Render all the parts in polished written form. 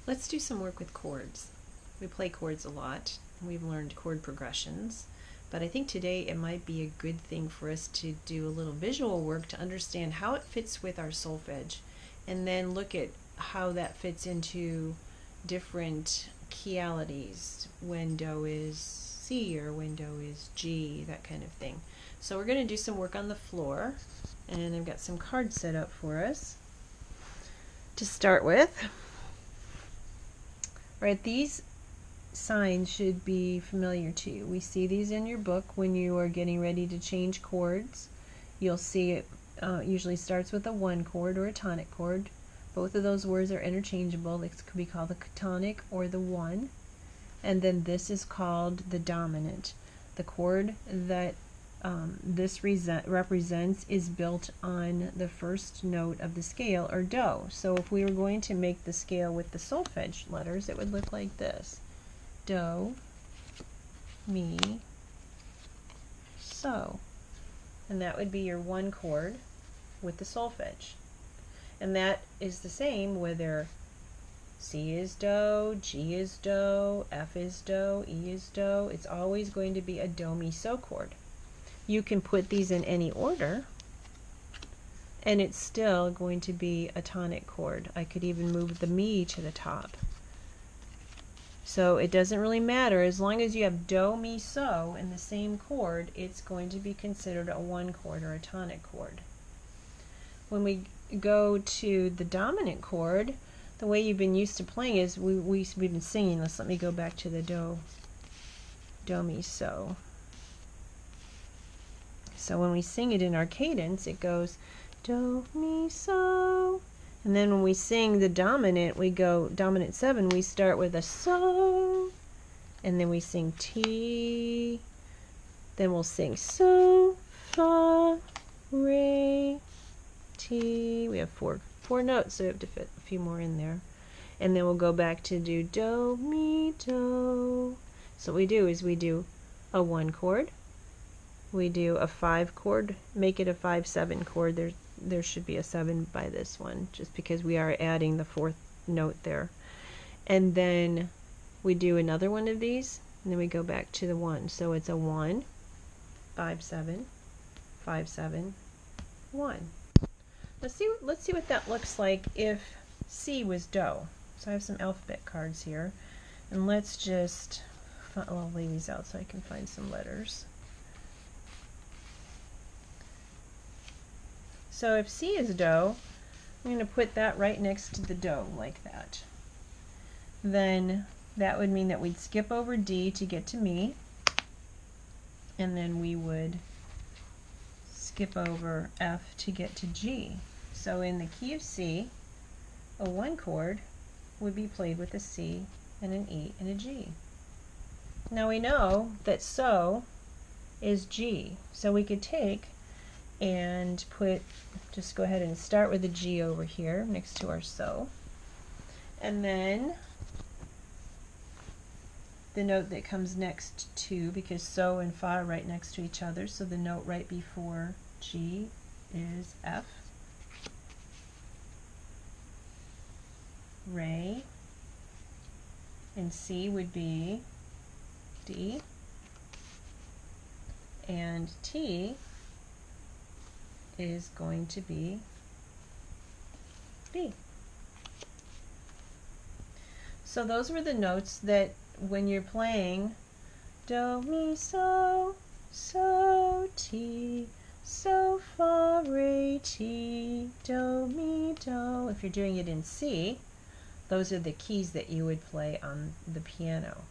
Let's do some work with chords. We play chords a lot. We've learned chord progressions, but I think today it might be a good thing for us to do a little visual work to understand how it fits with our solfege, and then look at how that fits into different keyalities, when Do is C or when Do is G, that kind of thing. So we're going to do some work on the floor, and I've got some cards set up for us to start with. Right, these signs should be familiar to you. We see these in your book when you are getting ready to change chords. You'll see it usually starts with a 1 chord or a tonic chord. Both of those words are interchangeable. This could be called the tonic or the 1. And then this is called the dominant. The chord that this represents is built on the first note of the scale, or Do. So if we were going to make the scale with the solfege letters, it would look like this. Do, Mi, So. And that would be your 1 chord with the solfege. And that is the same whether C is Do, G is Do, F is Do, E is Do. It's always going to be a Do, Mi, So chord. You can put these in any order, and it's still going to be a tonic chord. I could even move the Mi to the top. So it doesn't really matter. As long as you have Do, Mi, So in the same chord, it's going to be considered a 1 chord or a tonic chord. When we go to the dominant chord, the way you've been used to playing is we've been singing. Let me go back to the Do, Mi, So. So when we sing it in our cadence, it goes Do, Mi, So. And then when we sing the dominant, we go dominant 7, we start with a So. And then we sing T. Then we'll sing So, Fa, Re, T. We have four notes, so we have to fit a few more in there. And then we'll go back to do Do, Mi, Do. So what we do is we do a 1 chord. We do a 5 chord, make it a 5-7 chord. There should be a 7 by this one, just because we are adding the 4th note there. And then we do another one of these, and then we go back to the 1. So it's a 1, 5-7, 5-7, 1. Let's see what that looks like if C was Do. So I have some alphabet cards here, and let's just, I'll lay these out so I can find some letters. So if C is Do, I'm going to put that right next to the Do, like that. Then that would mean that we'd skip over D to get to Mi, and then we would skip over F to get to G. So in the key of C, a 1 chord would be played with a C and an E and a G. Now we know that So is G, so we could take and just go ahead and start with a G over here next to our So, and then the note that comes next to, because So and Fa are right next to each other, so the note right before G is F, Re, and C would be D, and T is going to be B. So those were the notes that when you're playing Do, Mi, So, So, Ti, So, Fa, Re, Ti, Do, Mi, Do. If you're doing it in C, those are the keys that you would play on the piano.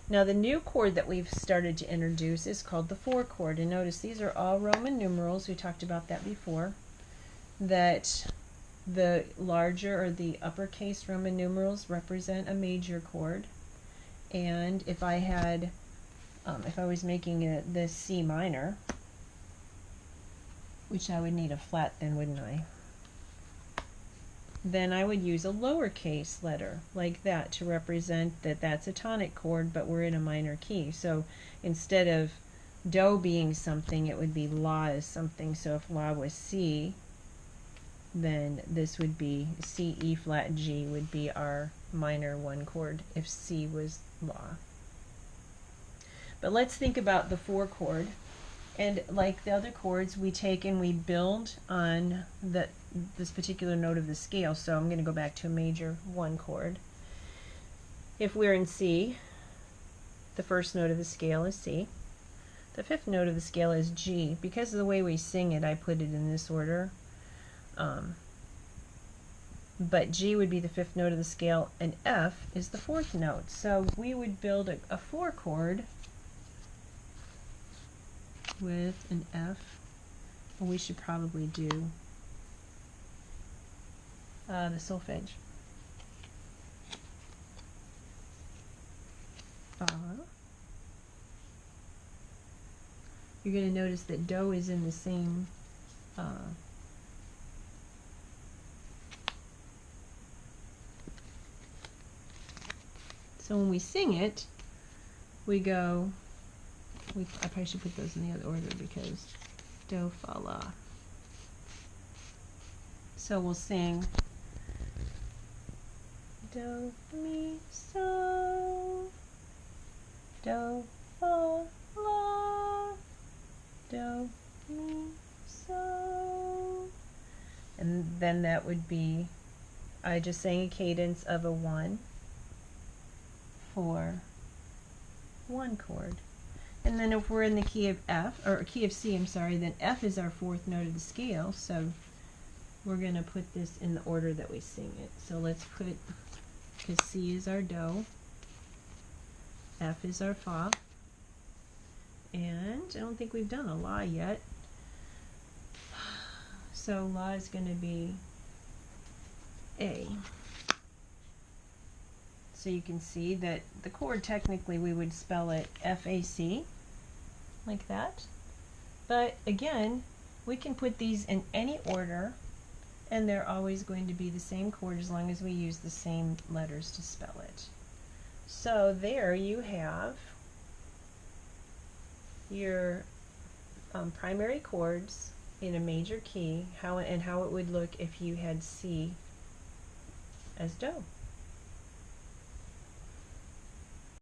Now the new chord that we've started to introduce is called the 4 chord, and notice these are all Roman numerals. We talked about that before, that the larger or the uppercase Roman numerals represent a major chord, and if I had if I was making this C minor, which I would need a flat then, wouldn't I? Then I would use a lowercase letter like that to represent that that's a tonic chord, but we're in a minor key. So instead of Do being something, it would be La is something. So if La was C, then this would be C, E flat, G would be our minor 1 chord if C was La. But let's think about the 4 chord. And like the other chords, we take and we build on this particular note of the scale. So I'm going to go back to a major 1 chord. If we're in C, the first note of the scale is C. The 5th note of the scale is G. Because of the way we sing it, I put it in this order. But G would be the 5th note of the scale, and F is the 4th note. So we would build a 4 chord with an F. Well, we should probably do the solfege. You're going to notice that Do is in the same so when we sing it, we go, I probably should put those in the other order because Do, Fa, La. So we'll sing Do, Mi, So, Do, Fa, La, Do, Mi, So. And then that would be, I just sang a cadence of a 1, 4, 1 chord. And then if we're in the key of F, or key of C, I'm sorry, then F is our 4th note of the scale, so we're going to put this in the order that we sing it. So let's put, because C is our Do, F is our Fa, and I don't think we've done a La yet. So La is going to be A. So you can see that the chord, technically we would spell it F-A-C, like that. But again, we can put these in any order, and they're always going to be the same chord as long as we use the same letters to spell it. So there you have your primary chords in a major key, how it would look if you had C as Do.